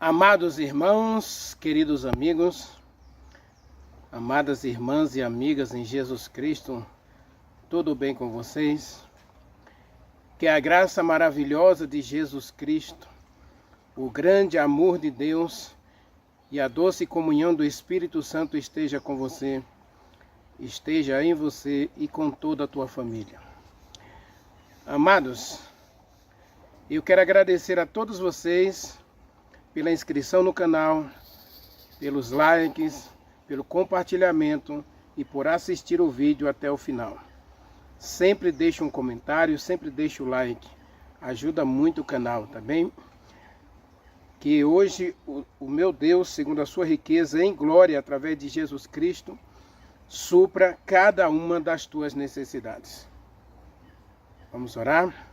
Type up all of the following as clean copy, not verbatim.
Amados irmãos, queridos amigos, amadas irmãs e amigas em Jesus Cristo, tudo bem com vocês? Que a graça maravilhosa de Jesus Cristo, o grande amor de Deus e a doce comunhão do Espírito Santo esteja com você, esteja em você e com toda a tua família. Amados, eu quero agradecer a todos vocês pela inscrição no canal, pelos likes, pelo compartilhamento e por assistir o vídeo até o final. Sempre deixe um comentário, sempre deixe o like, ajuda muito o canal, tá bem? Que hoje o meu Deus, segundo a sua riqueza em glória, através de Jesus Cristo, supra cada uma das tuas necessidades. Vamos orar?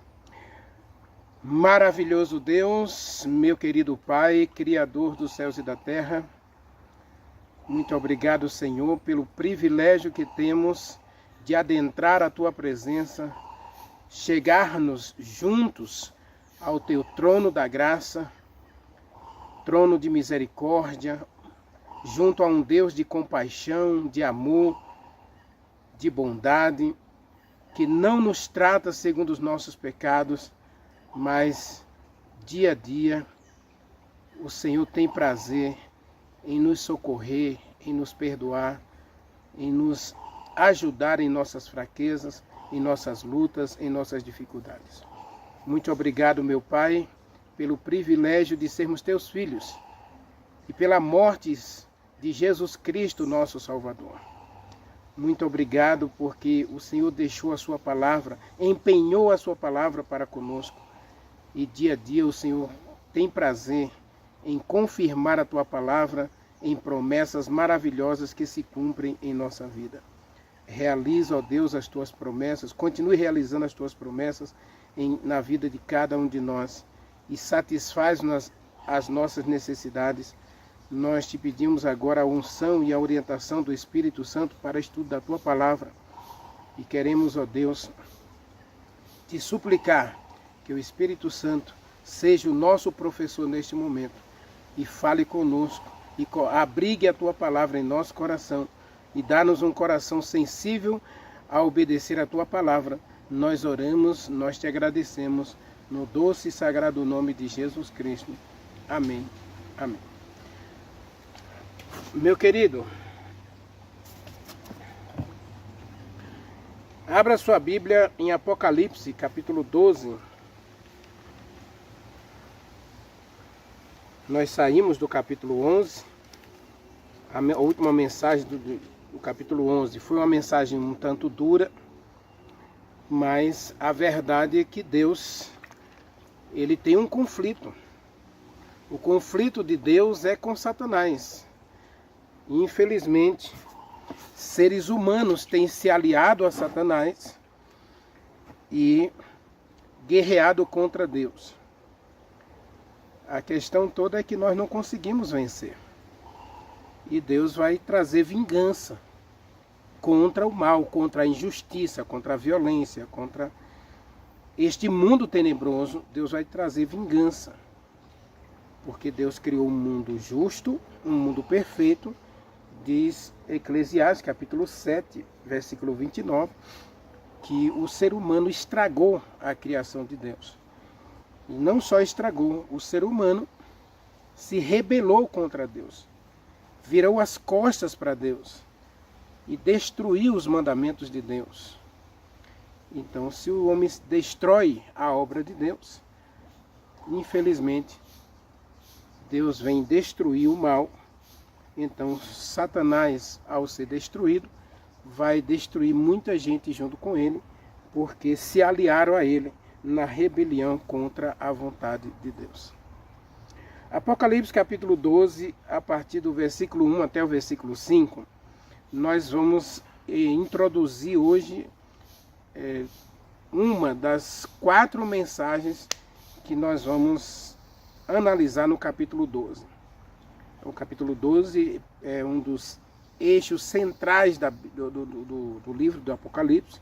Maravilhoso Deus, meu querido Pai, Criador dos céus e da terra, muito obrigado, Senhor, pelo privilégio que temos de adentrar a Tua presença, chegar-nos juntos ao Teu trono da graça, trono de misericórdia, junto a um Deus de compaixão, de amor, de bondade, que não nos trata segundo os nossos pecados, mas dia a dia o Senhor tem prazer em nos socorrer, em nos perdoar, em nos ajudar em nossas fraquezas, em nossas lutas, em nossas dificuldades. Muito obrigado, meu Pai, pelo privilégio de sermos teus filhos e pela morte de Jesus Cristo, nosso Salvador. Muito obrigado porque o Senhor deixou a sua palavra, empenhou a sua palavra para conosco. E dia a dia o Senhor tem prazer em confirmar a Tua palavra em promessas maravilhosas que se cumprem em nossa vida. Realiza, ó Deus, as Tuas promessas, continue realizando as Tuas promessas na vida de cada um de nós e satisfaz as nossas necessidades. Nós te pedimos agora a unção e a orientação do Espírito Santo para estudo da Tua palavra e queremos, ó Deus, te suplicar que o Espírito Santo seja o nosso professor neste momento e fale conosco e abrigue a Tua palavra em nosso coração e dá-nos um coração sensível a obedecer a Tua palavra. Nós oramos, nós te agradecemos no doce e sagrado nome de Jesus Cristo. Amém. Amém. Meu querido, abra sua Bíblia em Apocalipse, capítulo 12. Nós saímos do capítulo 11, a última mensagem do capítulo 11 foi uma mensagem um tanto dura, mas a verdade é que Deus, Ele tem um conflito. O conflito de Deus é com Satanás. Infelizmente, seres humanos têm se aliado a Satanás e guerreado contra Deus. A questão toda é que nós não conseguimos vencer. E Deus vai trazer vingança contra o mal, contra a injustiça, contra a violência, contra este mundo tenebroso. Deus vai trazer vingança. Porque Deus criou um mundo justo, um mundo perfeito. Diz Eclesiastes, capítulo 7, versículo 29, que o ser humano estragou a criação de Deus. E não só estragou, o ser humano se rebelou contra Deus, virou as costas para Deus e destruiu os mandamentos de Deus. Então, se o homem destrói a obra de Deus, infelizmente, Deus vem destruir o mal. Então, Satanás, ao ser destruído, vai destruir muita gente junto com ele, porque se aliaram a ele na rebelião contra a vontade de Deus. Apocalipse capítulo 12, a partir do versículo 1 até o versículo 5, nós vamos introduzir hoje uma das 4 mensagens que nós vamos analisar no capítulo 12. O capítulo 12 é um dos eixos centrais do livro do Apocalipse,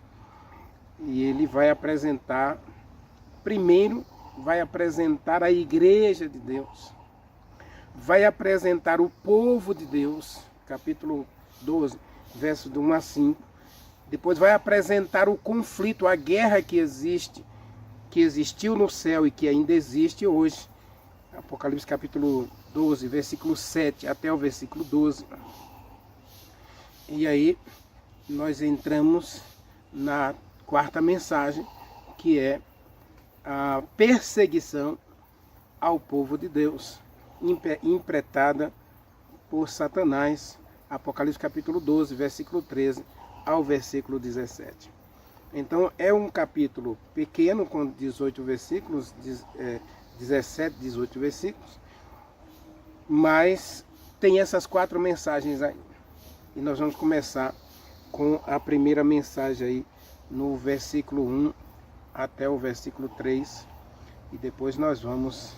e ele vai apresentar, primeiro, vai apresentar a igreja de Deus. vai apresentar o povo de Deus, capítulo 12, versos de 1 a 5. Depois vai apresentar o conflito, a guerra que existe, que existiu no céu e que ainda existe hoje. Apocalipse capítulo 12, versículo 7 até o versículo 12. E aí nós entramos na quarta mensagem, que é a perseguição ao povo de Deus, impretada por Satanás. Apocalipse capítulo 12, versículo 13 ao versículo 17. Então é um capítulo pequeno, com 18 versículos, 17, 18 versículos, mas tem essas 4 mensagens aí. E nós vamos começar com a primeira mensagem aí, no versículo 1 até o versículo 3. E depois nós vamos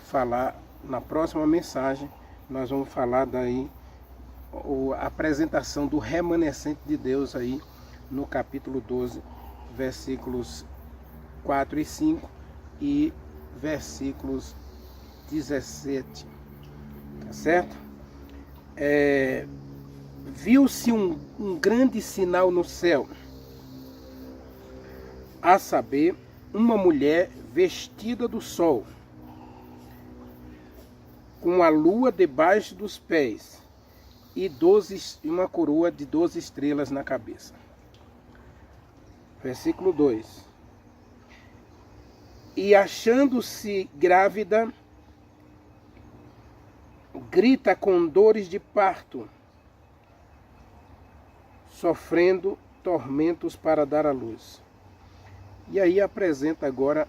falar, na próxima mensagem, nós vamos falar daí a apresentação do remanescente de Deus aí, no capítulo 12, versículos 4 e 5 e versículos 17. Tá certo? Viu-se um grande sinal no céu, a saber, uma mulher vestida do sol, com a lua debaixo dos pés e uma coroa de 12 estrelas na cabeça. Versículo 2. E achando-se grávida, grita com dores de parto, sofrendo tormentos para dar à luz. E aí apresenta agora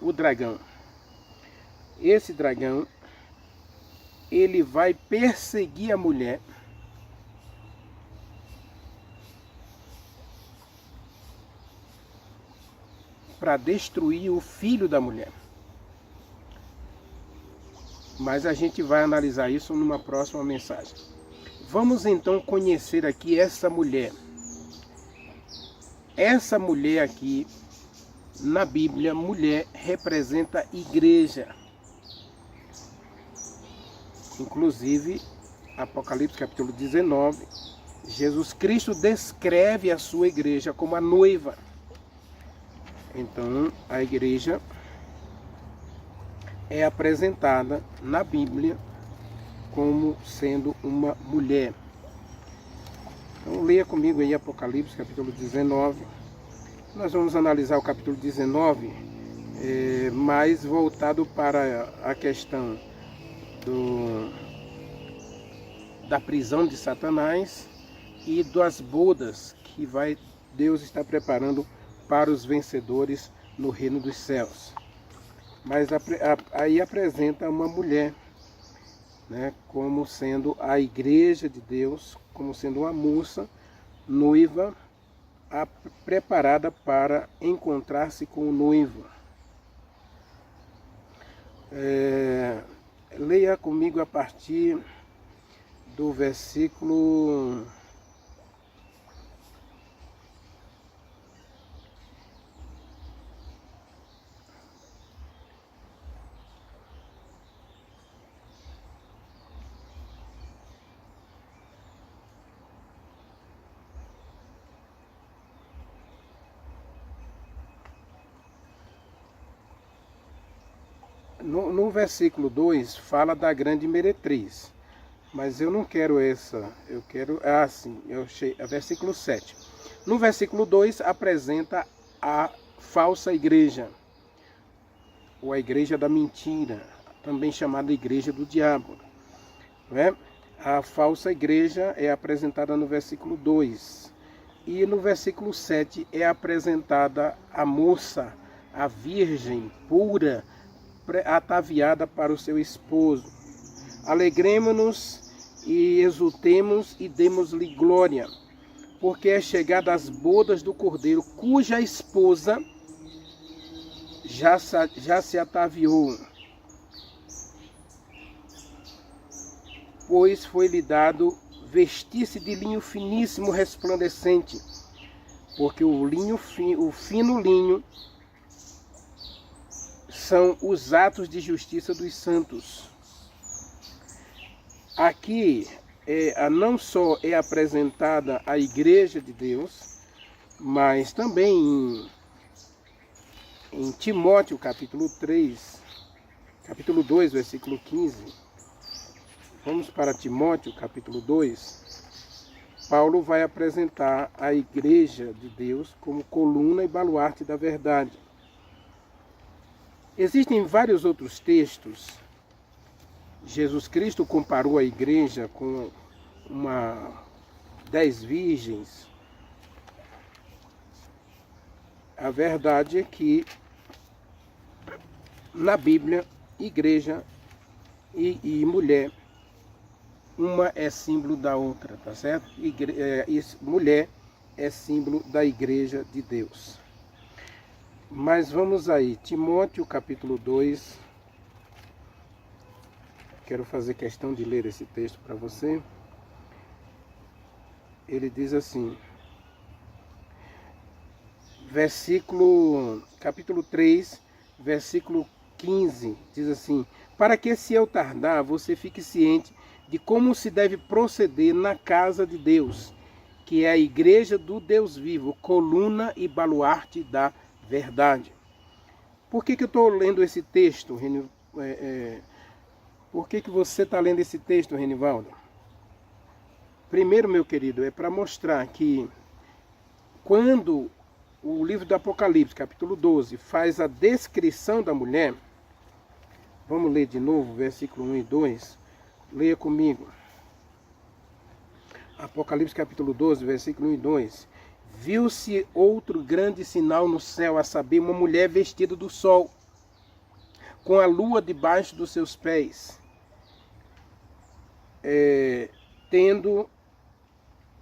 o dragão. Esse dragão, ele vai perseguir a mulher, para destruir o filho da mulher. Mas a gente vai analisar isso numa próxima mensagem. Vamos então conhecer aqui essa mulher. Essa mulher aqui, na Bíblia, mulher representa igreja. Inclusive, Apocalipse capítulo 19, Jesus Cristo descreve a sua igreja como a noiva. Então, a igreja é apresentada na Bíblia como sendo uma mulher. Então, leia comigo aí Apocalipse capítulo 19. Nós vamos analisar o capítulo 19, mais voltado para a questão da prisão de Satanás e das bodas que Deus está preparando para os vencedores no reino dos céus. Mas aí apresenta uma mulher, né, como sendo a igreja de Deus, como sendo uma moça noiva, preparada para encontrar-se com o noivo. Leia comigo a partir do versículo 2 fala da grande meretriz, mas eu não quero essa, eu quero versículo 7. No versículo 2 apresenta a falsa igreja, ou a igreja da mentira, também chamada igreja do diabo, né? A falsa igreja é apresentada no versículo 2, e no versículo 7 é apresentada a moça, a virgem pura, ataviada para o seu esposo. Alegremo-nos e exultemos e demos-lhe glória, porque é chegada as bodas do Cordeiro, cuja esposa já se ataviou, pois foi-lhe dado vestir-se de linho finíssimo resplandecente, porque o fino linho são os atos de justiça dos santos. Aqui não só é apresentada a Igreja de Deus, mas também em Timóteo capítulo 3, capítulo 2, versículo 15. Vamos para Timóteo capítulo 2. Paulo vai apresentar a Igreja de Deus como coluna e baluarte da verdade. Existem vários outros textos. Jesus Cristo comparou a igreja com 10 virgens. A verdade é que na Bíblia, igreja e mulher, uma é símbolo da outra, tá certo? Mulher é símbolo da Igreja de Deus. Mas vamos aí, Timóteo capítulo 2. Quero fazer questão de ler esse texto para você. Ele diz assim, capítulo 3, versículo 15, diz assim: para que, se eu tardar, você fique ciente de como se deve proceder na casa de Deus, que é a igreja do Deus vivo, coluna e baluarte da verdade. Por que eu estou lendo esse texto, Por que você está lendo esse texto, Renivaldo? Primeiro, meu querido, é para mostrar que quando o livro do Apocalipse, capítulo 12, faz a descrição da mulher, vamos ler de novo, versículo 1 e 2, leia comigo. Apocalipse capítulo 12, versículo 1 e 2. Viu-se outro grande sinal no céu, a saber, uma mulher vestida do sol, com a lua debaixo dos seus pés, tendo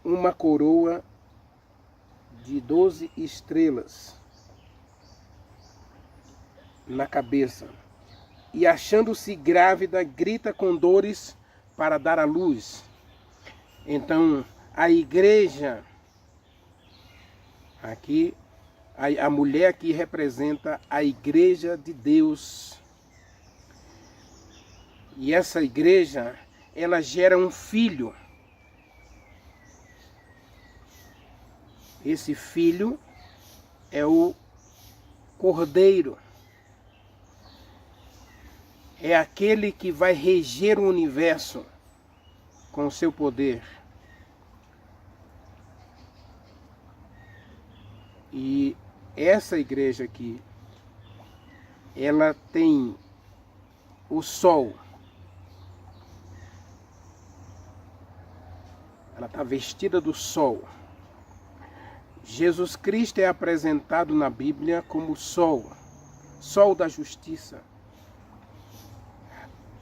uma coroa de 12 estrelas na cabeça. E achando-se grávida, grita com dores para dar à luz. Então, a igreja, aqui, a mulher aqui representa a igreja de Deus. E essa igreja, ela gera um filho. Esse filho é o Cordeiro. É aquele que vai reger o universo com o seu poder. E essa igreja aqui, ela tem o sol. Ela está vestida do sol. Jesus Cristo é apresentado na Bíblia como sol, sol da justiça.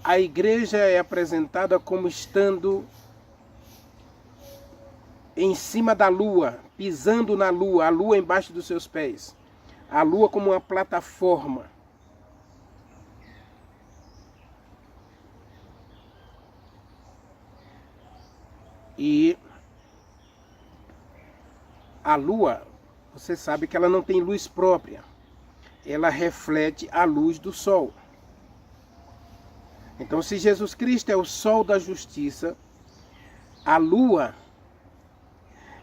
A igreja é apresentada como estando em cima da lua, pisando na lua, a lua embaixo dos seus pés. A lua como uma plataforma. E a lua, você sabe que ela não tem luz própria. Ela reflete a luz do sol. Então, se Jesus Cristo é o sol da justiça, a lua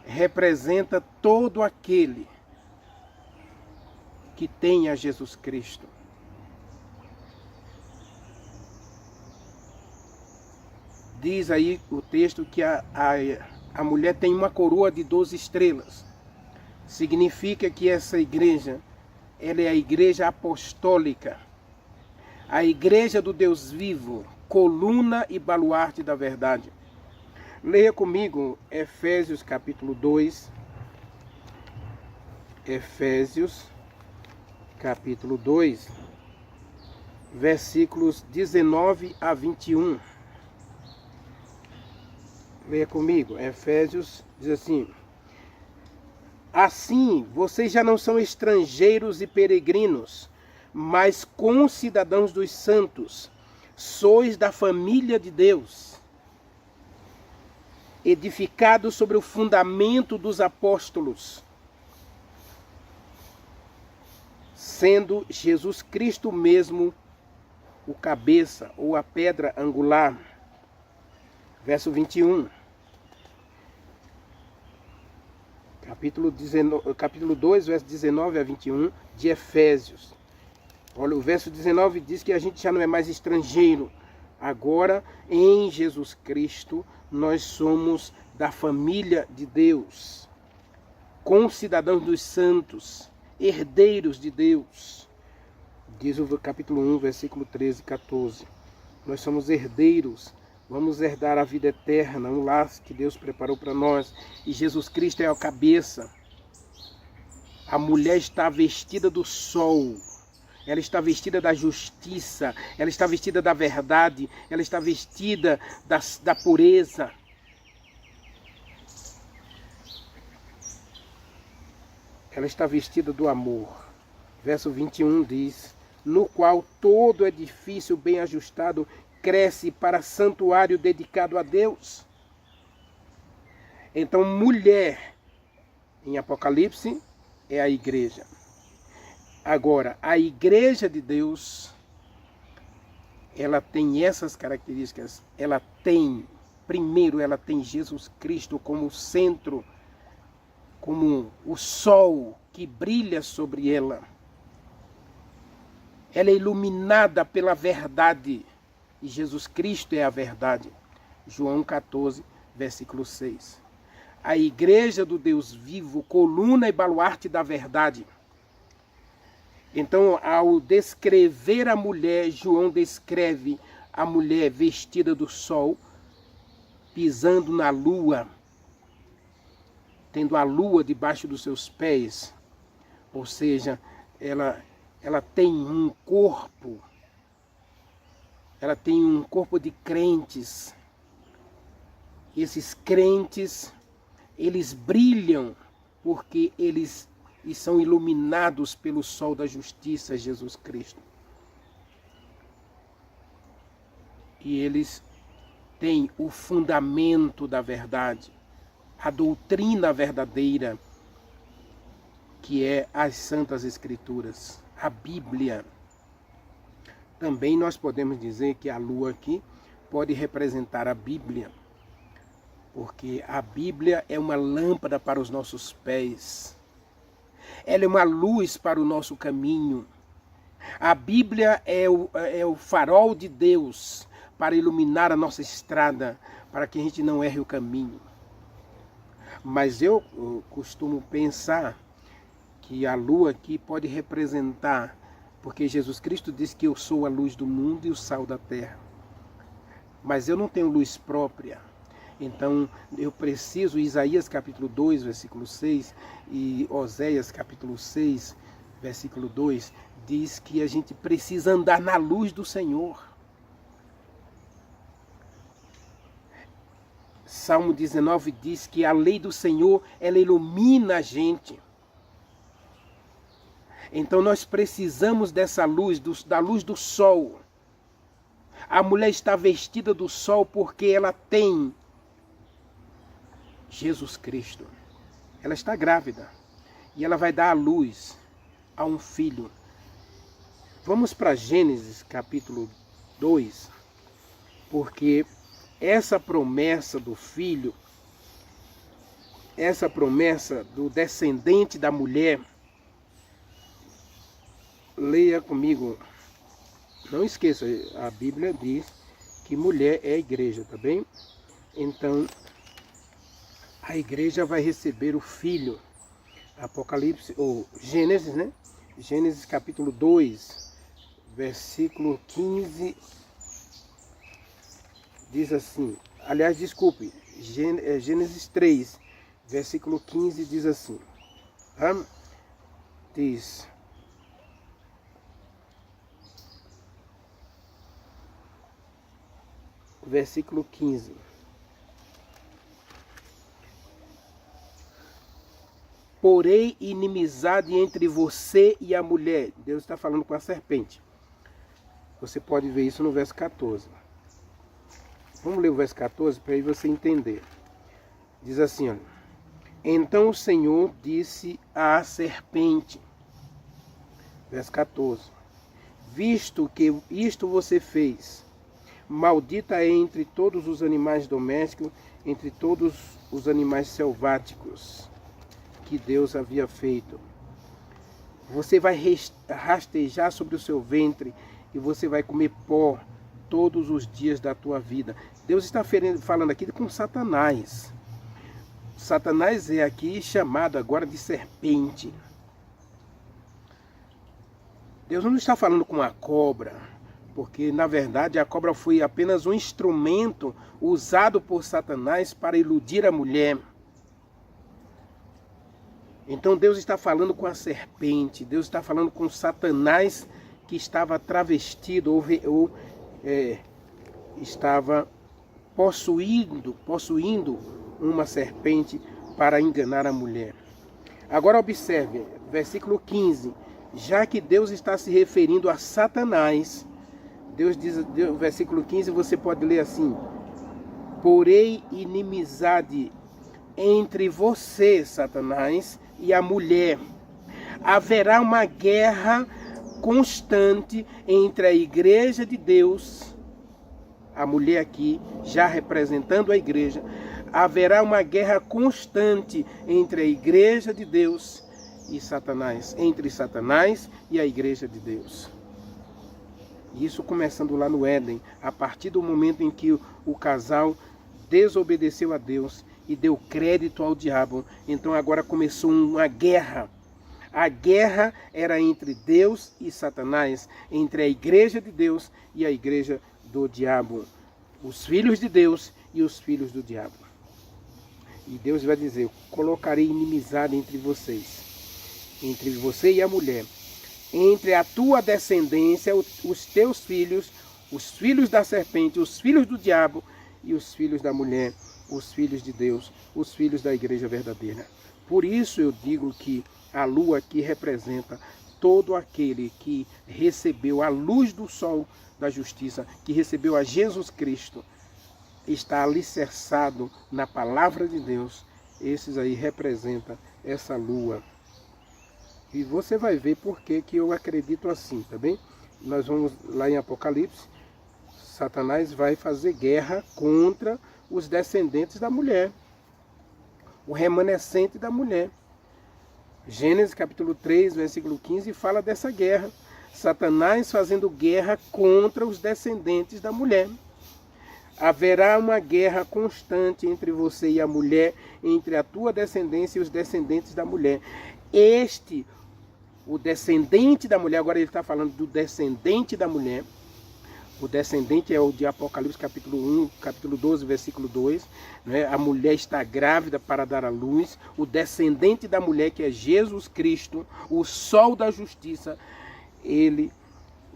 representa todo aquele que tem a Jesus Cristo. Diz aí o texto que a mulher tem uma coroa de 12 estrelas. Significa que essa igreja, ela é a igreja apostólica, a igreja do Deus vivo, coluna e baluarte da verdade. Leia comigo Efésios capítulo 2. Efésios capítulo 2, versículos 19 a 21. Leia comigo, Efésios diz assim: assim, vocês já não são estrangeiros e peregrinos, mas concidadãos dos santos, sois da família de Deus, edificados sobre o fundamento dos apóstolos, sendo Jesus Cristo mesmo o cabeça ou a pedra angular. Verso 21. Capítulo 2, verso 19 a 21 de Efésios. Olha, o verso 19 diz que a gente já não é mais estrangeiro. Agora, em Jesus Cristo, nós somos da família de Deus, concidadãos dos santos, herdeiros de Deus. Diz o capítulo 1, versículo 13 e 14. Nós somos herdeiros, vamos herdar a vida eterna, um laço que Deus preparou para nós. E Jesus Cristo é a cabeça. A mulher está vestida do sol. Ela está vestida da justiça, ela está vestida da verdade, ela está vestida da pureza. Ela está vestida do amor. Verso 21 diz: no qual todo edifício bem ajustado cresce para santuário dedicado a Deus. Então, mulher, em Apocalipse, é a igreja. Agora, a igreja de Deus, ela tem essas características. Ela tem, primeiro, ela tem Jesus Cristo como centro, como o sol que brilha sobre ela. Ela é iluminada pela verdade. E Jesus Cristo é a verdade. João 14, versículo 6. A igreja do Deus vivo, coluna e baluarte da verdade. Então, ao descrever a mulher, João descreve a mulher vestida do sol, pisando na lua, tendo a lua debaixo dos seus pés. Ou seja, ela tem um corpo, ela tem um corpo de crentes. Esses crentes, eles brilham porque eles são iluminados pelo sol da justiça, Jesus Cristo. E eles têm o fundamento da verdade, a doutrina verdadeira, que é as Santas Escrituras, a Bíblia. Também nós podemos dizer que a lua aqui pode representar a Bíblia, porque a Bíblia é uma lâmpada para os nossos pés. Ela é uma luz para o nosso caminho. A Bíblia é o farol de Deus para iluminar a nossa estrada, para que a gente não erre o caminho. Mas eu costumo pensar que a lua aqui pode representar, porque Jesus Cristo disse que eu sou a luz do mundo e o sal da terra. Mas eu não tenho luz própria. Então, eu preciso, Isaías capítulo 2, versículo 6, e Oséias capítulo 6, versículo 2, diz que a gente precisa andar na luz do Senhor. Salmo 19 diz que a lei do Senhor, ela ilumina a gente. Então, nós precisamos dessa luz, da luz do sol. A mulher está vestida do sol porque ela tem Jesus Cristo. Ela está grávida e ela vai dar à luz a um filho. Vamos para Gênesis capítulo 2, porque essa promessa do filho, essa promessa do descendente da mulher, leia comigo. Não esqueça, a Bíblia diz que mulher é a igreja, tá bem? Então, a igreja vai receber o filho. Apocalipse, ou Gênesis, né? Gênesis capítulo 2, versículo 15, diz assim, aliás, desculpe, Gênesis 3, versículo 15 diz assim, diz: versículo 15. Porém, inimizade entre você e a mulher. Deus está falando com a serpente. Você pode ver isso no verso 14. Vamos ler o verso 14 para aí você entender. Diz assim, olha: então o Senhor disse à serpente, Verso 14. Visto que isto você fez, maldita é entre todos os animais domésticos, entre todos os animais selváticos que Deus havia feito. Você vai rastejar sobre o seu ventre e você vai comer pó todos os dias da tua vida. Deus está falando aqui com Satanás. Satanás é aqui chamado agora de serpente. Deus não está falando com a cobra, porque na verdade a cobra foi apenas um instrumento usado por Satanás para iludir a mulher. Então Deus está falando com a serpente, Deus está falando com Satanás que estava travestido ou estava possuindo uma serpente para enganar a mulher. Agora observe, versículo 15, já que Deus está se referindo a Satanás, Deus diz, versículo 15, você pode ler assim: porém inimizade entre você, Satanás, e a mulher. Haverá uma guerra constante entre a igreja de Deus, a mulher aqui já representando a igreja. Haverá uma guerra constante entre a igreja de Deus e Satanás, entre Satanás e a igreja de Deus. Isso começando lá no Éden, a partir do momento em que o casal desobedeceu a Deus e deu crédito ao diabo. Então agora começou uma guerra. A guerra era entre Deus e Satanás, entre a igreja de Deus e a igreja do diabo. Os filhos de Deus e os filhos do diabo. E Deus vai dizer: eu colocarei inimizade entre vocês, entre você e a mulher, entre a tua descendência, os teus filhos, os filhos da serpente, os filhos do diabo e os filhos da mulher, os filhos de Deus, os filhos da igreja verdadeira. Por isso eu digo que a lua aqui representa todo aquele que recebeu a luz do sol da justiça, que recebeu a Jesus Cristo, está alicerçado na palavra de Deus. Esses aí representam essa lua. E você vai ver por que eu acredito assim, tá bem? Nós vamos lá em Apocalipse. Satanás vai fazer guerra contra os descendentes da mulher, o remanescente da mulher. Gênesis capítulo 3, versículo 15, fala dessa guerra. Satanás fazendo guerra contra os descendentes da mulher. Haverá uma guerra constante entre você e a mulher, entre a tua descendência e os descendentes da mulher. O descendente da mulher, agora ele está falando do descendente da mulher. O descendente é o de Apocalipse capítulo 1, capítulo 12, versículo 2. Né? A mulher está grávida para dar à luz. O descendente da mulher, que é Jesus Cristo, o sol da justiça, ele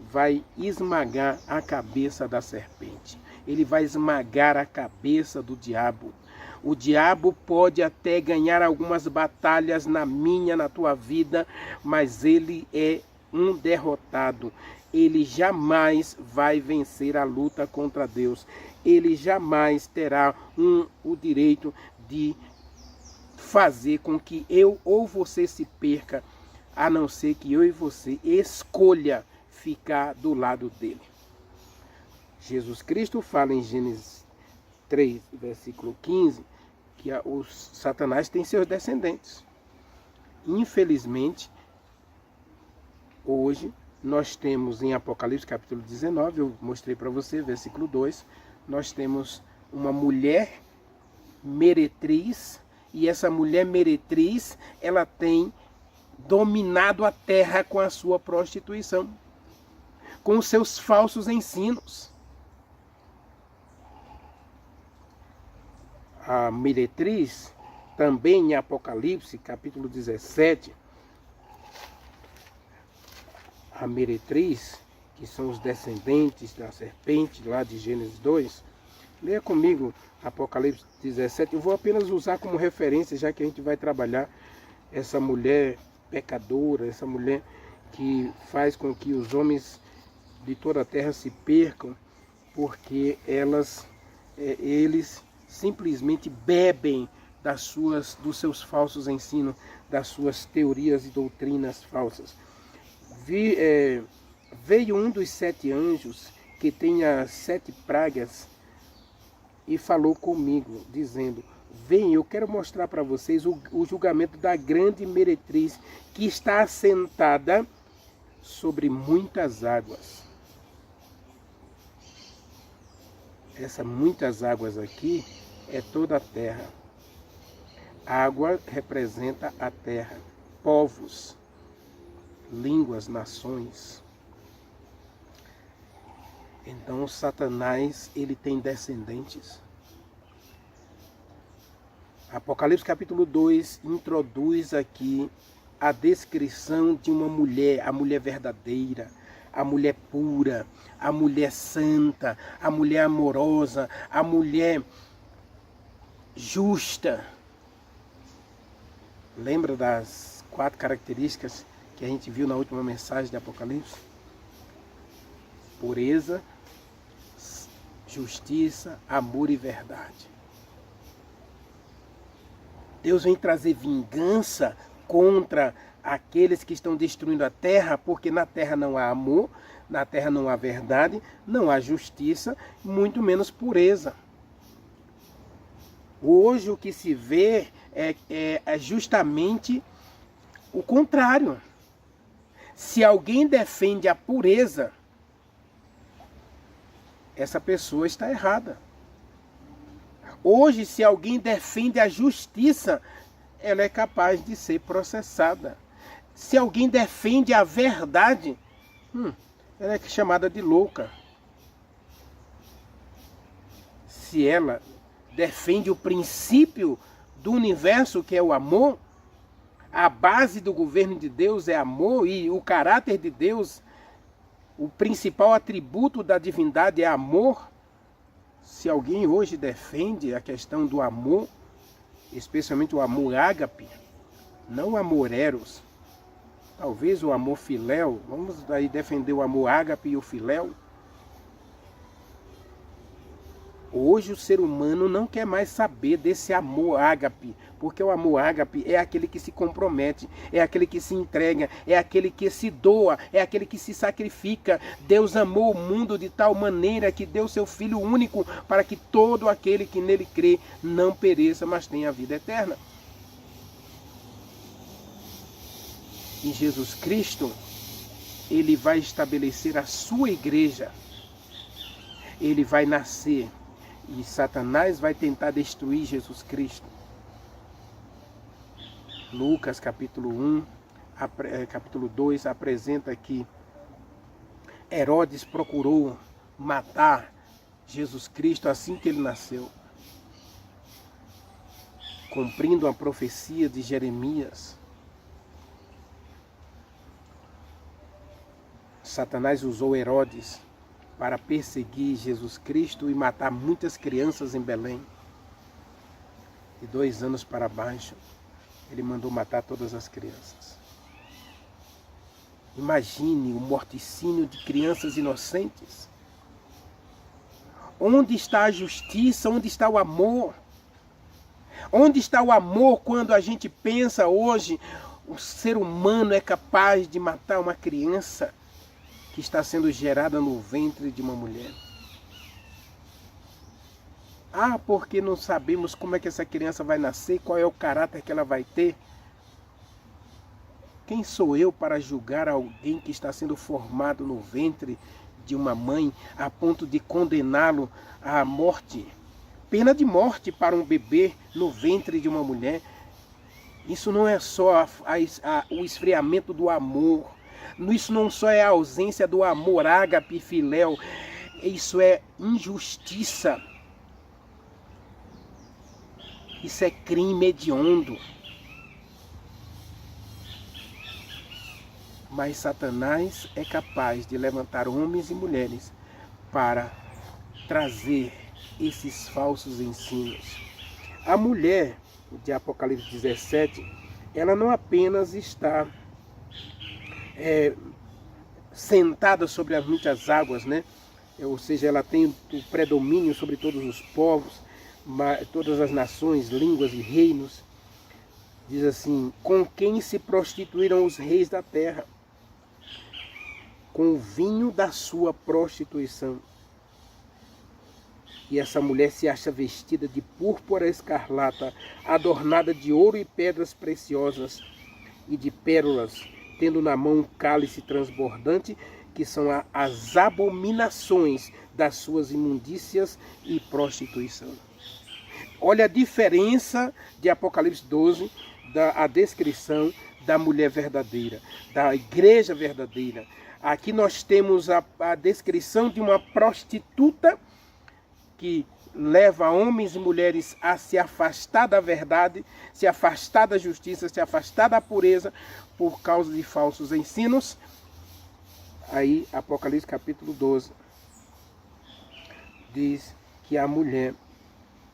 vai esmagar a cabeça da serpente. Ele vai esmagar a cabeça do diabo. O diabo pode até ganhar algumas batalhas na tua vida, mas ele é um derrotado. Ele jamais vai vencer a luta contra Deus. Ele jamais terá o direito de fazer com que eu ou você se perca, a não ser que eu e você escolha ficar do lado dele. Jesus Cristo fala em Gênesis 3, versículo 15, que o Satanás tem seus descendentes. Infelizmente, hoje, nós temos em Apocalipse capítulo 19, eu mostrei para você, versículo 2, nós temos uma mulher meretriz, e essa mulher meretriz, ela tem dominado a terra com a sua prostituição, com os seus falsos ensinos. A meretriz, também em Apocalipse capítulo 17, a meretriz, que são os descendentes da serpente, lá de Gênesis 2. Leia comigo Apocalipse 17. Eu vou apenas usar como referência, já que a gente vai trabalhar essa mulher pecadora, essa mulher que faz com que os homens de toda a terra se percam, porque eles simplesmente bebem dos seus falsos ensinos, das suas teorias e doutrinas falsas. veio um dos 7 anjos que tem as 7 pragas e falou comigo, dizendo: vem, eu quero mostrar para vocês o julgamento da grande meretriz que está assentada sobre muitas águas. Essas muitas águas aqui é toda a terra. Água representa a terra, povos, línguas, nações. Então Satanás, ele tem descendentes. Apocalipse capítulo 2 introduz aqui a descrição de uma mulher, a mulher verdadeira, a mulher pura, a mulher santa, a mulher amorosa, a mulher justa. Lembra das 4 características que a gente viu na última mensagem de Apocalipse? Pureza, justiça, amor e verdade. Deus vem trazer vingança contra aqueles que estão destruindo a terra, porque na terra não há amor, na terra não há verdade, não há justiça, muito menos pureza. Hoje o que se vê é justamente o contrário. Se alguém defende a pureza, essa pessoa está errada. Hoje, se alguém defende a justiça, ela é capaz de ser processada. Se alguém defende a verdade, ela é chamada de louca. Se ela defende o princípio do universo, que é o amor, a base do governo de Deus é amor, e o caráter de Deus, o principal atributo da divindade é amor. Se alguém hoje defende a questão do amor, especialmente o amor ágape, não o amor eros, talvez o amor filéu, vamos aí defender o amor ágape e o filéu. Hoje o ser humano não quer mais saber desse amor ágape, porque o amor ágape é aquele que se compromete, é aquele que se entrega, é aquele que se doa, é aquele que se sacrifica. Deus amou o mundo de tal maneira que deu seu Filho único para que todo aquele que nele crê não pereça, mas tenha a vida eterna. E Jesus Cristo, ele vai estabelecer a sua igreja. Ele vai nascer. E Satanás vai tentar destruir Jesus Cristo. Lucas capítulo 1, capítulo 2 apresenta que Herodes procurou matar Jesus Cristo assim que ele nasceu, cumprindo a profecia de Jeremias. Satanás usou Herodes para perseguir Jesus Cristo e matar muitas crianças em Belém. De 2 anos para baixo, ele mandou matar todas as crianças. Imagine o morticínio de crianças inocentes. Onde está a justiça? Onde está o amor? Onde está o amor quando a gente pensa hoje o ser humano é capaz de matar uma criança que está sendo gerada no ventre de uma mulher? Porque não sabemos como é que essa criança vai nascer, qual é o caráter que ela vai ter. Quem sou eu para julgar alguém que está sendo formado no ventre de uma mãe a ponto de condená-lo à morte? Pena de morte para um bebê no ventre de uma mulher. Isso não é só o esfriamento do amor. Isso não só é a ausência do amor ágape e filéu. Isso é injustiça. Isso é crime hediondo. Mas Satanás é capaz de levantar homens e mulheres para trazer esses falsos ensinos. A mulher de Apocalipse 17, ela não apenas está sentada sobre as muitas águas, né? Ou seja, ela tem o predomínio sobre todos os povos, todas as nações, línguas e reinos. Diz assim: com quem se prostituíram os reis da terra. com o vinho da sua prostituição. E essa mulher se acha vestida de púrpura escarlata, adornada de ouro e pedras preciosas e de pérolas, tendo na mão um cálice transbordante, que são as abominações das suas imundícias e prostituição. Olha a diferença de Apocalipse 12, a descrição da mulher verdadeira, da igreja verdadeira. Aqui nós temos a descrição de uma prostituta que leva homens e mulheres a se afastar da verdade, se afastar da justiça, se afastar da pureza por causa de falsos ensinos. Aí, Apocalipse capítulo 12 diz que a mulher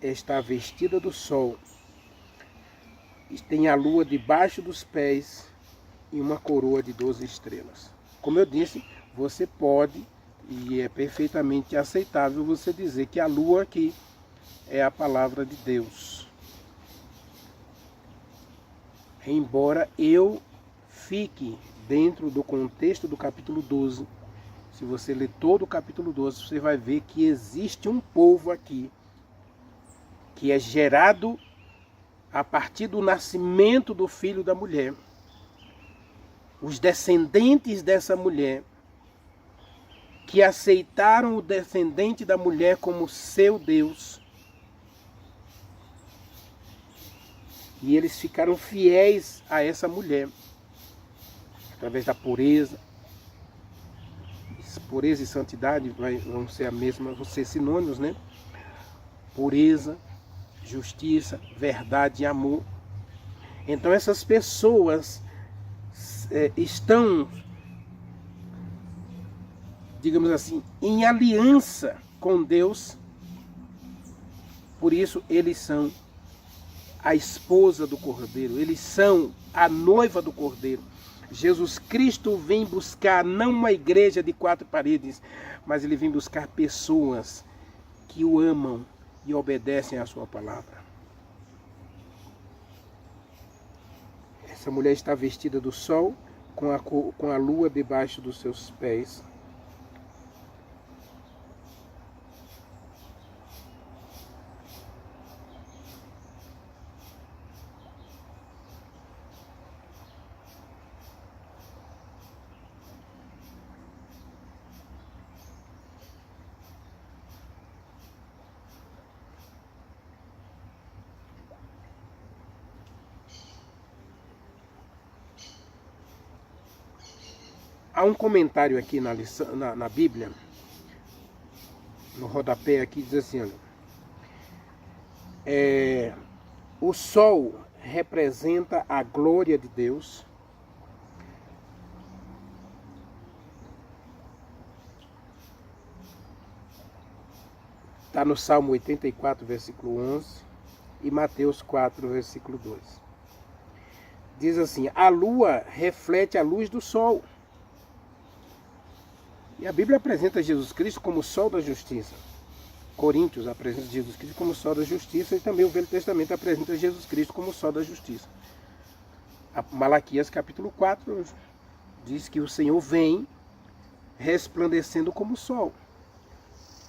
está vestida do sol, tem a lua debaixo dos pés e uma coroa de 12 estrelas. Como eu disse, você pode, e é perfeitamente aceitável você dizer que a lua aqui é a palavra de Deus. Embora eu fique dentro do contexto do capítulo 12, se você ler todo o capítulo 12, você vai ver que existe um povo aqui que é gerado a partir do nascimento do filho da mulher. Os descendentes dessa mulher, que aceitaram o descendente da mulher como seu Deus. E eles ficaram fiéis a essa mulher, através da pureza. Pureza e santidade vão ser a mesma, vão ser sinônimos, né? Pureza, justiça, verdade e amor. Então essas pessoas estão, digamos assim, em aliança com Deus. Por isso eles são a esposa do Cordeiro, eles são a noiva do Cordeiro. Jesus Cristo vem buscar não uma igreja de 4 paredes, mas ele vem buscar pessoas que o amam e obedecem à sua palavra. Essa mulher está vestida do sol, com a lua debaixo dos seus pés. Há um comentário aqui na Bíblia, no rodapé aqui, diz assim, olha, o sol representa a glória de Deus, está no Salmo 84, versículo 11, e Mateus 4, versículo 2. Diz assim, a lua reflete a luz do sol. E a Bíblia apresenta Jesus Cristo como o sol da justiça. Coríntios apresenta Jesus Cristo como o sol da justiça, e também o Velho Testamento apresenta Jesus Cristo como o sol da justiça. Malaquias capítulo 4 diz que o Senhor vem resplandecendo como o sol.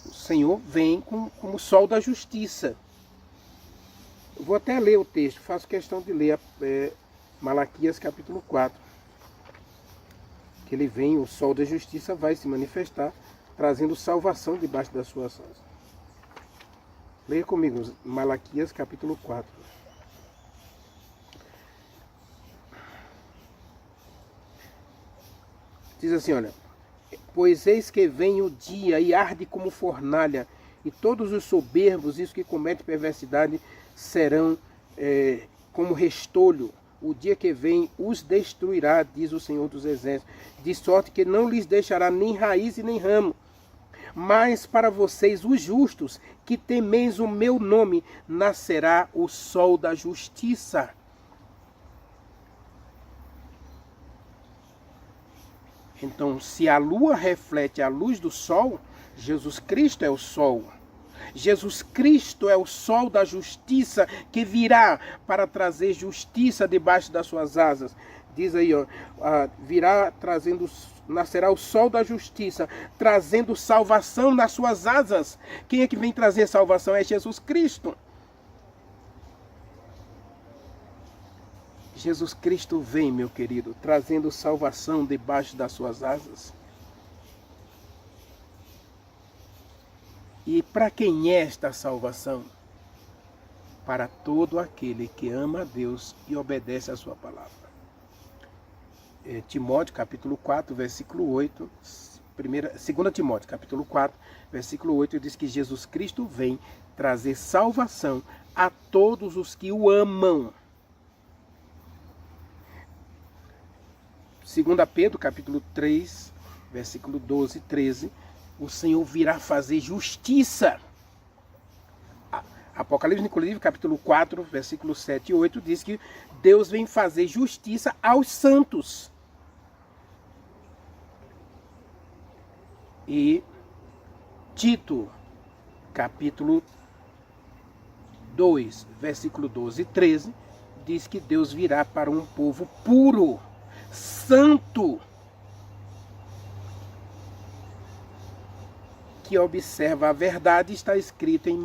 O Senhor vem como o sol da justiça. Eu vou até ler o texto, faço questão de ler Malaquias capítulo 4. Que ele vem, o sol da justiça vai se manifestar, trazendo salvação debaixo das suas asas. Leia comigo, Malaquias capítulo 4. Diz assim, olha, pois eis que vem o dia e arde como fornalha, e todos os soberbos, os que cometem perversidade, serão como restolho. O dia que vem os destruirá, diz o Senhor dos Exércitos, de sorte que não lhes deixará nem raiz e nem ramo. Mas para vocês, os justos, que temeis o meu nome, nascerá o sol da justiça. Então, se a lua reflete a luz do sol, Jesus Cristo é o sol. Jesus Cristo é o sol da justiça que virá para trazer justiça debaixo das suas asas. Diz aí, ó, virá trazendo, nascerá o sol da justiça, trazendo salvação nas suas asas. Quem é que vem trazer salvação? É Jesus Cristo. Jesus Cristo vem, meu querido, trazendo salvação debaixo das suas asas. E para quem é esta salvação? Para todo aquele que ama a Deus e obedece a sua palavra. Timóteo, capítulo 4, versículo 8, 2 Timóteo, capítulo 4, versículo 8, diz que Jesus Cristo vem trazer salvação a todos os que o amam. 2 Pedro, capítulo 3, versículo 12 e 13, o Senhor virá fazer justiça. Apocalipse, inclusive, capítulo 4, versículos 7 e 8, diz que Deus vem fazer justiça aos santos. E Tito, capítulo 2, versículo 12 e 13, diz que Deus virá para um povo puro, santo, que observa a verdade, está escrito em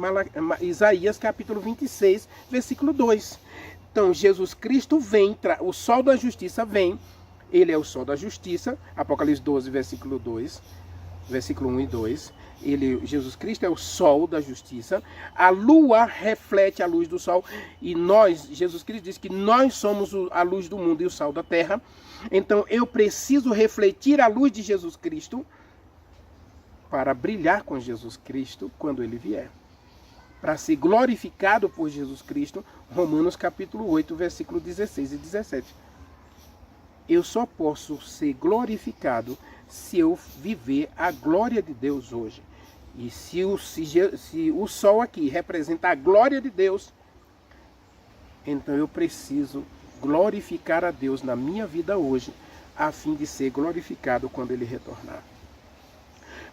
Isaías capítulo 26, versículo 2. Então, Jesus Cristo vem, o sol da justiça vem, ele é o sol da justiça, Apocalipse 12, versículo 2, versículo 1 e 2. Jesus Cristo é o sol da justiça, a lua reflete a luz do sol, e Jesus Cristo diz que nós somos a luz do mundo e o sal da terra. Então, eu preciso refletir a luz de Jesus Cristo, para brilhar com Jesus Cristo quando ele vier. Para ser glorificado por Jesus Cristo, Romanos capítulo 8, versículo 16 e 17. Eu só posso ser glorificado se eu viver a glória de Deus hoje. E se o sol aqui representa a glória de Deus, então eu preciso glorificar a Deus na minha vida hoje, a fim de ser glorificado quando ele retornar.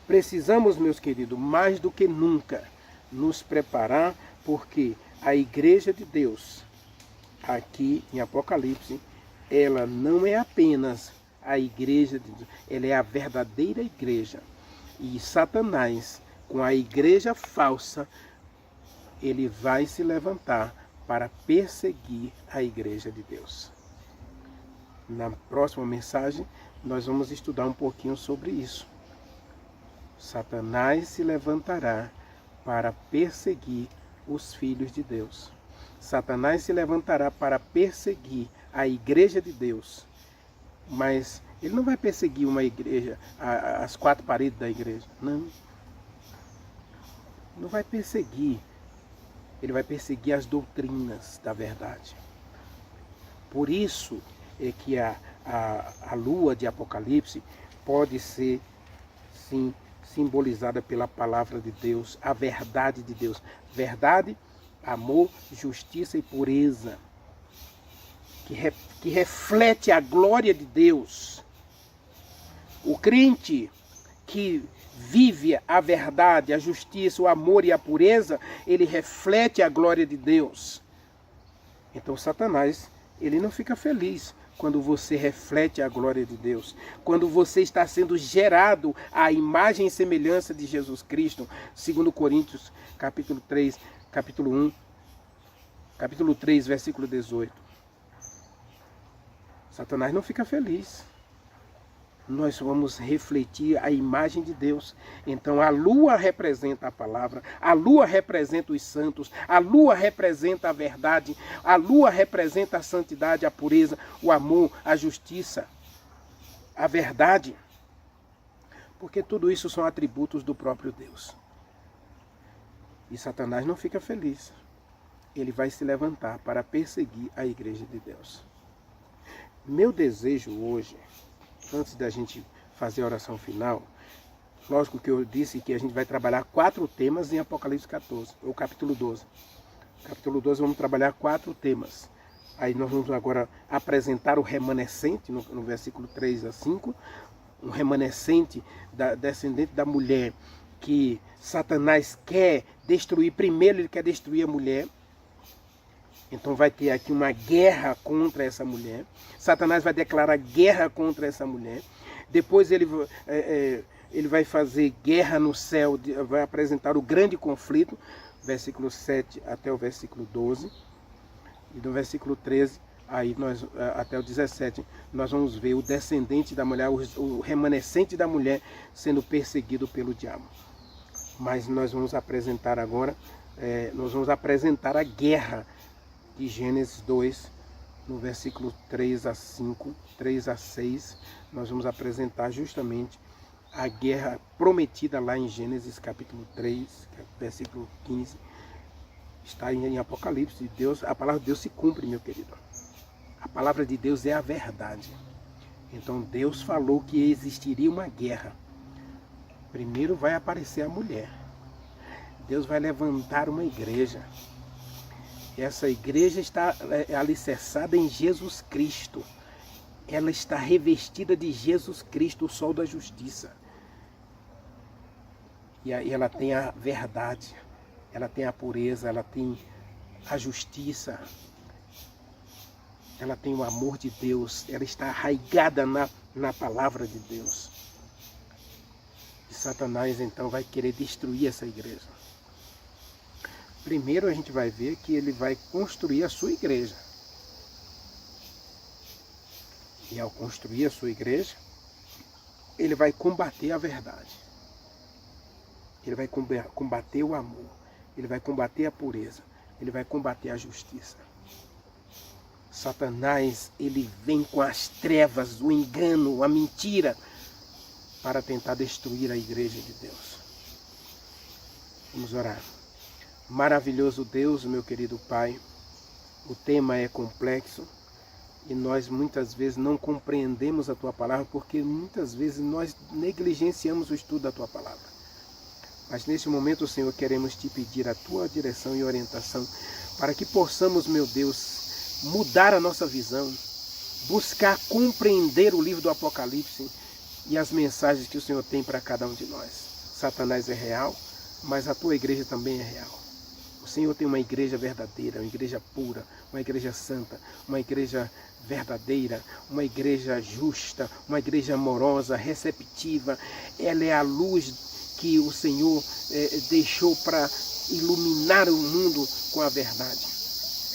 Precisamos, meus queridos, mais do que nunca, nos preparar, porque a igreja de Deus, aqui em Apocalipse, ela não é apenas a igreja de Deus, ela é a verdadeira igreja. E Satanás, com a igreja falsa, ele vai se levantar para perseguir a igreja de Deus. Na próxima mensagem, nós vamos estudar um pouquinho sobre isso. Satanás se levantará para perseguir os filhos de Deus. Satanás se levantará para perseguir a igreja de Deus. Mas ele não vai perseguir uma igreja, as quatro paredes da igreja. Não. Não vai perseguir. Ele vai perseguir as doutrinas da verdade. Por isso é que a lua de Apocalipse pode ser, sim, simbolizada pela palavra de Deus, a verdade de Deus. Verdade, amor, justiça e pureza. Que reflete a glória de Deus. O crente que vive a verdade, a justiça, o amor e a pureza, ele reflete a glória de Deus. Então Satanás, ele não fica feliz quando você reflete a glória de Deus, quando você está sendo gerado à imagem e semelhança de Jesus Cristo, 2 Coríntios, capítulo 3, capítulo 1, capítulo 3, versículo 18. Satanás não fica feliz. Nós vamos refletir a imagem de Deus. Então a lua representa a palavra, a lua representa os santos, a lua representa a verdade, a lua representa a santidade, a pureza, o amor, a justiça, a verdade. Porque tudo isso são atributos do próprio Deus. E Satanás não fica feliz. Ele vai se levantar para perseguir a igreja de Deus. Meu desejo hoje, antes da gente fazer a oração final, lógico que eu disse que a gente vai trabalhar 4 temas em Apocalipse 14, ou capítulo 12. Capítulo 12 vamos trabalhar 4 temas. Aí nós vamos agora apresentar o remanescente, no versículo 3 a 5, um remanescente descendente da mulher, que Satanás quer destruir. Primeiro ele quer destruir a mulher, Então vai ter aqui uma guerra contra essa mulher. Satanás vai declarar guerra contra essa mulher. Depois ele vai fazer guerra no céu, vai apresentar o grande conflito, versículo 7 até o versículo 12. E do versículo 13 até o 17, nós vamos ver o descendente da mulher, o remanescente da mulher sendo perseguido pelo diabo. Mas nós vamos apresentar agora, nós vamos apresentar a guerra de Gênesis 2, no versículo 3 a 5, 3 a 6, nós vamos apresentar justamente a guerra prometida lá em Gênesis capítulo 3, versículo 15, está em Apocalipse. Deus, a palavra de Deus se cumpre, meu querido. A palavra de Deus é a verdade. Então Deus falou que existiria uma guerra. Primeiro vai aparecer a mulher. Deus vai levantar uma igreja. Essa igreja está alicerçada em Jesus Cristo. Ela está revestida de Jesus Cristo, o sol da justiça. E aí ela tem a verdade, ela tem a pureza, ela tem a justiça, ela tem o amor de Deus, ela está arraigada na palavra de Deus. E Satanás então vai querer destruir essa igreja. Primeiro a gente vai ver que ele vai construir a sua igreja. E ao construir a sua igreja, ele vai combater a verdade. Ele vai combater o amor. Ele vai combater a pureza. Ele vai combater a justiça. Satanás, ele vem com as trevas, o engano, a mentira, para tentar destruir a igreja de Deus. Vamos orar. Maravilhoso Deus, meu querido Pai, o tema é complexo e nós muitas vezes não compreendemos a Tua Palavra porque muitas vezes nós negligenciamos o estudo da Tua Palavra. Mas nesse momento, Senhor, queremos Te pedir a Tua direção e orientação para que possamos, meu Deus, mudar a nossa visão, buscar compreender o livro do Apocalipse e as mensagens que o Senhor tem para cada um de nós. Satanás é real, mas a Tua igreja também é real. O Senhor tem uma igreja verdadeira, uma igreja pura, uma igreja santa, uma igreja verdadeira, uma igreja justa, uma igreja amorosa, receptiva. Ela é a luz que o Senhor deixou para iluminar o mundo com a verdade.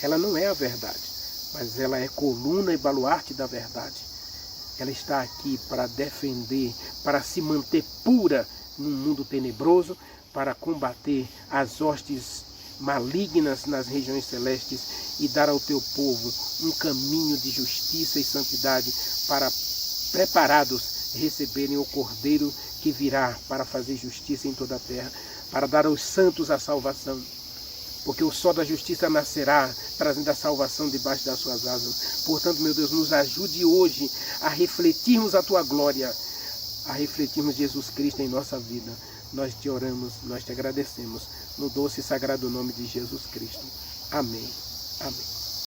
Ela não é a verdade, mas ela é coluna e baluarte da verdade. Ela está aqui para defender, para se manter pura num mundo tenebroso, para combater as hostes malignas nas regiões celestes e dar ao teu povo um caminho de justiça e santidade para preparados receberem o Cordeiro que virá para fazer justiça em toda a terra, para dar aos santos a salvação, porque o sol da justiça nascerá, trazendo a salvação debaixo das suas asas. Portanto, meu Deus, nos ajude hoje a refletirmos a tua glória, a refletirmos Jesus Cristo em nossa vida. Nós te oramos, nós te agradecemos, no doce e sagrado nome de Jesus Cristo. Amém. Amém.